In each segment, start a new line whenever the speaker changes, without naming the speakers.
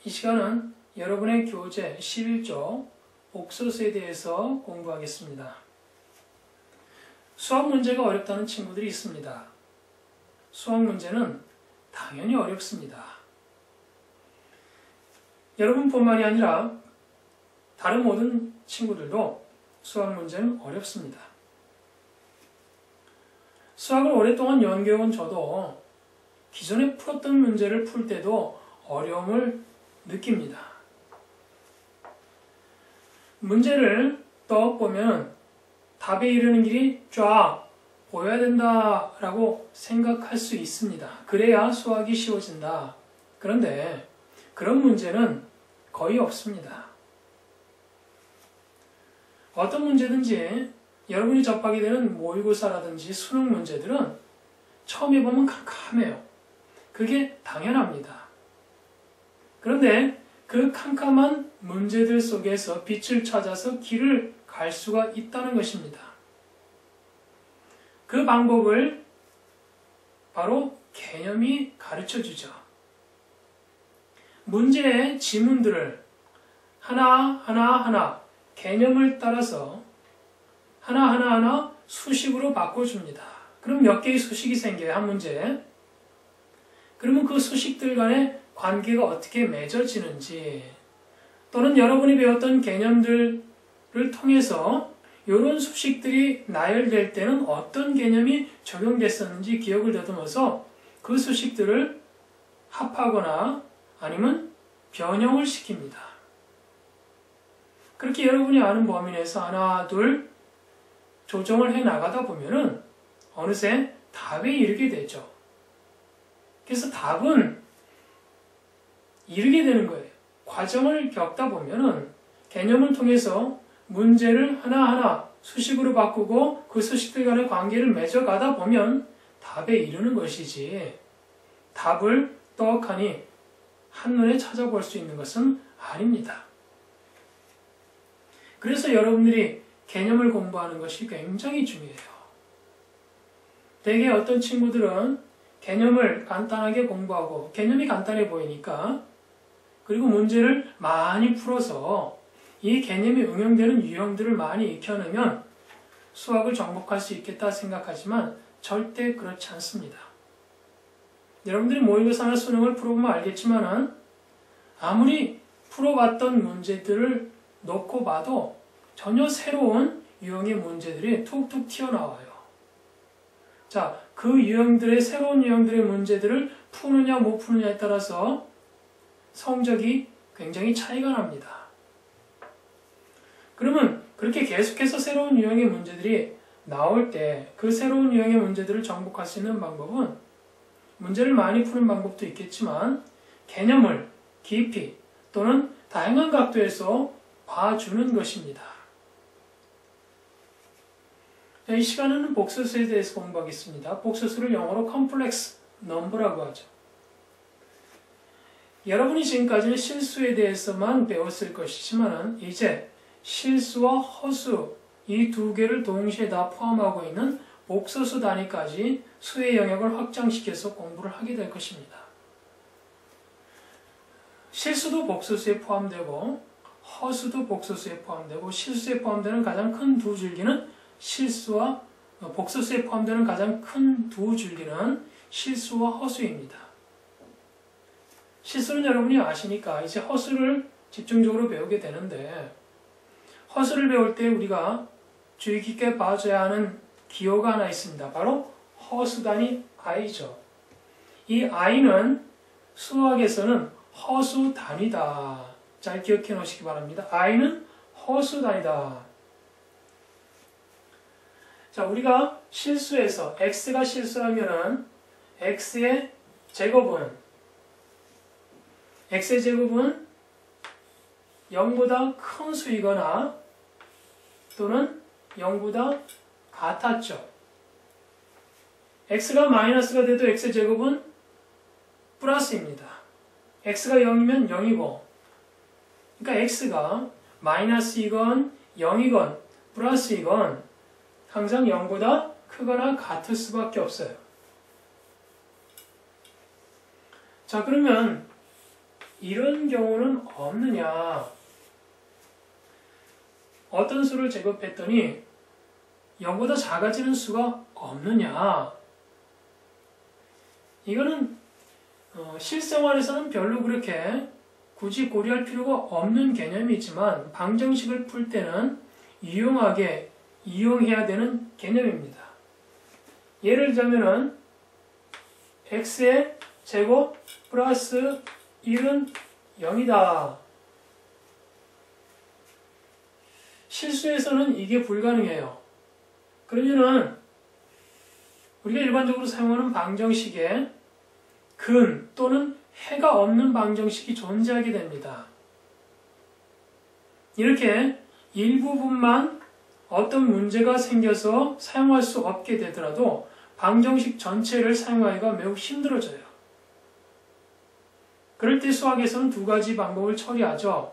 이 시간은 여러분의 교재 11조 복소수에 대해서 공부하겠습니다. 수학 문제가 어렵다는 친구들이 있습니다. 수학 문제는 당연히 어렵습니다. 여러분뿐만이 아니라 다른 모든 친구들도 수학 문제는 어렵습니다. 수학을 오랫동안 연구해온 저도 기존에 풀었던 문제를 풀 때도 어려움을 느낍니다. 문제를 떠보면 답에 이르는 길이 쫙 보여야 된다라고 생각할 수 있습니다. 그래야 수학이 쉬워진다. 그런데 그런 문제는 거의 없습니다. 어떤 문제든지 여러분이 접하게 되는 모의고사라든지 수능 문제들은 처음에 보면 캄캄해요. 그게 당연합니다. 그런데 그 캄캄한 문제들 속에서 빛을 찾아서 길을 갈 수가 있다는 것입니다. 그 방법을 바로 개념이 가르쳐주죠. 문제의 지문들을 하나하나 개념을 따라서 하나하나 수식으로 바꿔줍니다. 그럼 몇 개의 수식이 생겨요, 한 문제에. 그러면 그 수식들 간의 관계가 어떻게 맺어지는지, 또는 여러분이 배웠던 개념들을 통해서 이런 수식들이 나열될 때는 어떤 개념이 적용됐었는지 기억을 더듬어서 그 수식들을 합하거나 아니면 변형을 시킵니다. 그렇게 여러분이 아는 범위 내에서 하나, 둘 조정을 해 나가다 보면은 어느새 답에 이르게 되죠. 그래서 답은 이르게 되는 거예요. 과정을 겪다 보면은 개념을 통해서 문제를 하나하나 수식으로 바꾸고 그 수식들 간의 관계를 맺어가다 보면 답에 이르는 것이지, 답을 떡하니 한눈에 찾아볼 수 있는 것은 아닙니다. 그래서 여러분들이 개념을 공부하는 것이 굉장히 중요해요. 대개 어떤 친구들은 개념을 간단하게 공부하고 개념이 간단해 보이니까, 그리고 문제를 많이 풀어서 이 개념이 응용되는 유형들을 많이 익혀내면 수학을 정복할 수 있겠다 생각하지만 절대 그렇지 않습니다. 여러분들이 모의고사나 수능을 풀어보면 알겠지만은 아무리 풀어봤던 문제들을 놓고 봐도 전혀 새로운 유형의 문제들이 툭툭 튀어나와요. 자, 그 유형들의, 새로운 유형들의 문제들을 푸느냐 못 푸느냐에 따라서 성적이 굉장히 차이가 납니다. 그러면 그렇게 계속해서 새로운 유형의 문제들이 나올 때 그 새로운 유형의 문제들을 정복할 수 있는 방법은, 문제를 많이 푸는 방법도 있겠지만 개념을 깊이 또는 다양한 각도에서 봐주는 것입니다. 이 시간에는 복소수에 대해서 공부하겠습니다. 복소수를 영어로 컴플렉스 넘버라고 하죠. 여러분이 지금까지는 실수에 대해서만 배웠을 것이지만 이제 실수와 허수, 이 두 개를 동시에 다 포함하고 있는 복소수 단위까지 수의 영역을 확장시켜서 공부를 하게 될 것입니다. 실수도 복소수에 포함되고 허수도 복소수에 포함되고, 실수에 포함되는 가장 큰 두 줄기는 복소수에 포함되는 가장 큰 두 줄기는 실수와 허수입니다. 실수는 여러분이 아시니까 이제 허수를 집중적으로 배우게 되는데, 허수를 배울 때 우리가 주의 깊게 봐줘야 하는 기호가 하나 있습니다. 바로 허수 단위 i죠. 이 i는 수학에서는 허수 단위다. 잘 기억해 놓으시기 바랍니다. i는 허수 단위다. 자, 우리가 실수에서 x가 실수라면은 x의 제곱은 0보다 큰 수이거나 또는 0보다 같았죠. x가 마이너스가 돼도 x의 제곱은 플러스입니다. x가 0이면 0이고, 그러니까 x가 마이너스이건 0이건 플러스이건 항상 0보다 크거나 같을 수밖에 없어요. 자, 그러면 이런 경우는 없느냐? 어떤 수를 제곱했더니 0보다 작아지는 수가 없느냐? 이거는 실생활에서는 별로 그렇게 굳이 고려할 필요가 없는 개념이지만 방정식을 풀 때는 유용하게 이용해야 되는 개념입니다. 예를 들자면은 x의 제곱 플러스 1은 0이다. 실수에서는 이게 불가능해요. 그러면은 우리가 일반적으로 사용하는 방정식에 근 또는 해가 없는 방정식이 존재하게 됩니다. 이렇게 일부분만 어떤 문제가 생겨서 사용할 수 없게 되더라도 방정식 전체를 사용하기가 매우 힘들어져요. 그럴 때 수학에서는 두 가지 방법을 처리하죠.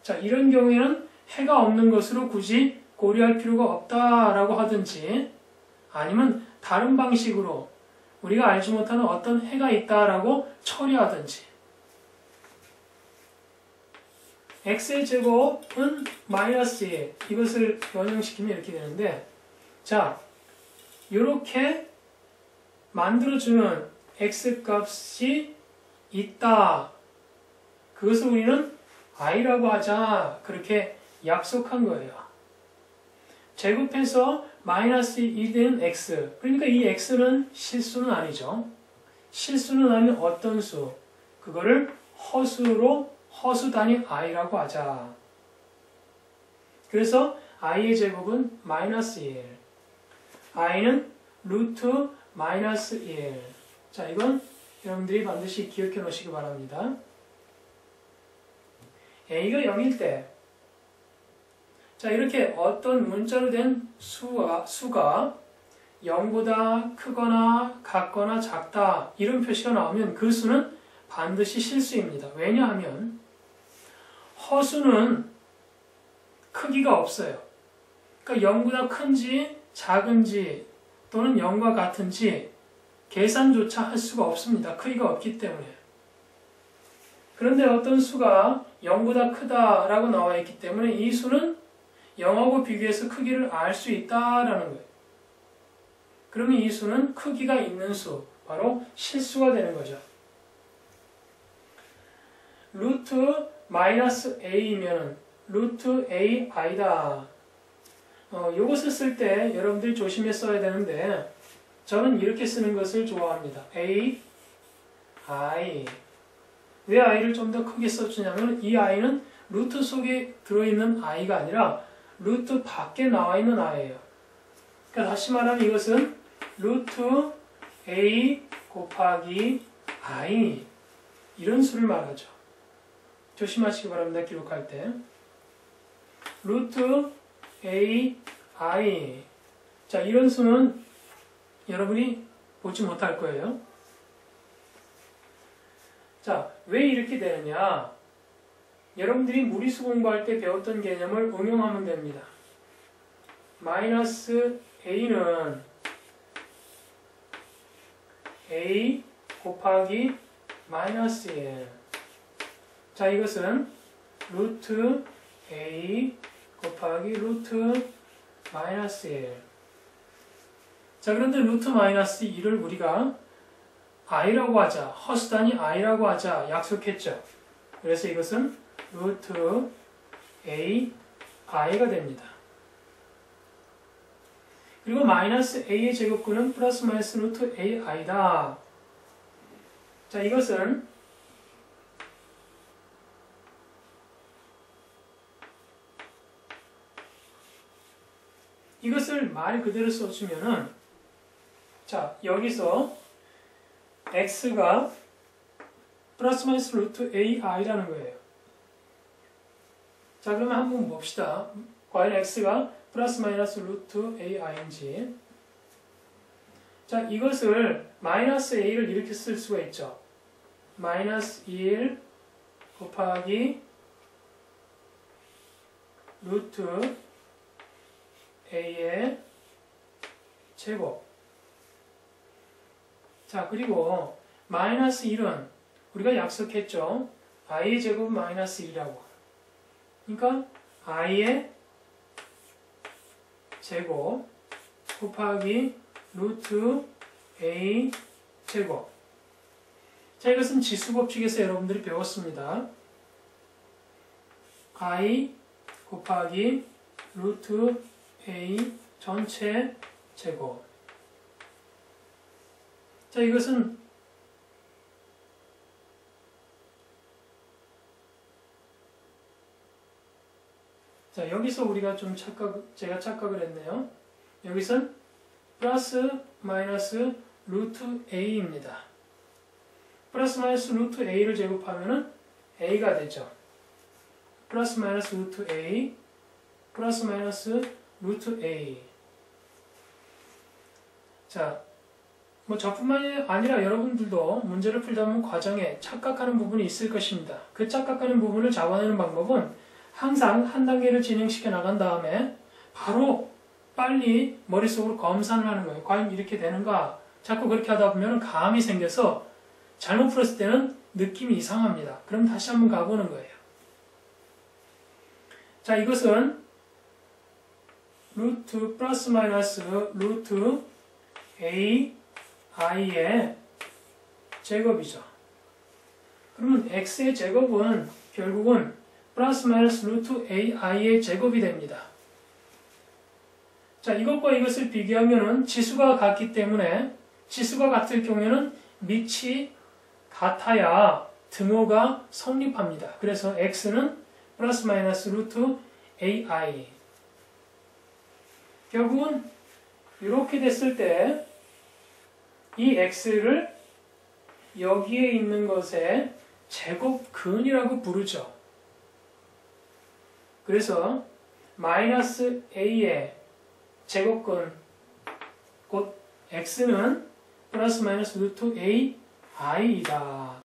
자, 이런 경우에는 해가 없는 것으로 굳이 고려할 필요가 없다라고 하든지 아니면 다른 방식으로 우리가 알지 못하는 어떤 해가 있다라고 처리하든지 x의 제곱은 마이너스 1 이것을 변형시키면 이렇게 되는데 자, 이렇게 만들어주는 x값이 있다. 그것을 우리는 i라고 하자. 그렇게 약속한 거예요. 제곱해서 마이너스 1이 되는 x. 그러니까 이 x는 실수는 아니죠. 실수는 아닌 어떤 수. 그거를 허수 단위 i라고 하자. 그래서 i의 제곱은 마이너스 1. i는 루트 마이너스 1. 자, 이건 여러분들이 반드시 기억해 놓으시기 바랍니다. a가 0일 때 자, 이렇게 어떤 문자로 된 수가 0보다 크거나 같거나 작다 이런 표시가 나오면 그 수는 반드시 실수입니다. 왜냐하면 허수는 크기가 없어요. 그러니까 0보다 큰지 작은지 또는 0과 같은지 계산조차 할 수가 없습니다. 크기가 없기 때문에. 그런데 어떤 수가 0보다 크다라고 나와 있기 때문에 이 수는 0하고 비교해서 크기를 알 수 있다라는 거예요. 그러면 이 수는 크기가 있는 수, 바로 실수가 되는 거죠. 루트 마이너스 a이면 루트 ai다. 이것을 쓸 때 여러분들이 조심해 써야 되는데 저는 이렇게 쓰는 것을 좋아합니다. a, i. 왜 i를 좀 더 크게 써주냐면 이 i는 루트 속에 들어있는 i가 아니라 루트 밖에 나와 있는 i예요. 그러니까 다시 말하면 이것은 루트 a 곱하기 i 이런 수를 말하죠. 조심하시기 바랍니다. 기록할 때. 루트 a i 자, 이런 수는 여러분이 보지 못할 거예요. 자, 왜 이렇게 되느냐? 여러분들이 무리수 공부할 때 배웠던 개념을 응용하면 됩니다. 마이너스 a는 a 곱하기 마이너스 1. 자, 이것은 루트 a 곱하기 루트 마이너스 1. 자, 그런데 루트 마이너스 1을 우리가 i라고 하자, 허수단위 i라고 하자 약속했죠. 그래서 이것은 루트 a i가 됩니다. 그리고 마이너스 a의 제곱근은 플러스 마이너스 루트 a i다. 자, 이것은 이것을 말 그대로 써주면은 자, 여기서 x가 플러스 마이너스 루트 ai라는 거예요. 자, 그러면 한번 봅시다. 과연 x가 플러스 마이너스 루트 ai인지. 자, 이것을 마이너스 a를 이렇게 쓸 수가 있죠. 마이너스 1 곱하기 루트 a의 제곱. 자, 그리고 마이너스 1은 우리가 약속했죠. i의 제곱 마이너스 1이라고. 그러니까 i의 제곱 곱하기 루트 a 제곱. 자, 이것은 지수법칙에서 여러분들이 배웠습니다. i 곱하기 루트 a 전체 제곱. 자, 이것은 자, 여기서 우리가 좀 제가 착각을 했네요. 여기선 플러스 마이너스 루트 a입니다. 플러스 마이너스 루트 a를 제곱하면은 a가 되죠. 플러스 마이너스 루트 a 플러스 마이너스 루트 a. 자, 뭐 저뿐만이 아니라 여러분들도 문제를 풀다 보면 과정에 착각하는 부분이 있을 것입니다. 그 착각하는 부분을 잡아내는 방법은 항상 한 단계를 진행시켜 나간 다음에 바로 빨리 머릿속으로 검산을 하는 거예요. 과연 이렇게 되는가? 자꾸 그렇게 하다 보면 감이 생겨서 잘못 풀었을 때는 느낌이 이상합니다. 그럼 다시 한번 가보는 거예요. 자, 이것은 루트 플러스 마이너스 루트 a i의 제곱이죠. 그러면 x의 제곱은 결국은 플러스 마이너스 루트 ai의 제곱이 됩니다. 자, 이것과 이것을 비교하면은 지수가 같기 때문에 지수가 같을 경우에는 밑이 같아야 등호가 성립합니다. 그래서 x는 플러스 마이너스 루트 ai. 결국은 이렇게 됐을 때 이 x를 여기에 있는 것의 제곱근이라고 부르죠. 그래서 마이너스 a의 제곱근 곧 x는 플러스 마이너스 루트 a i이다.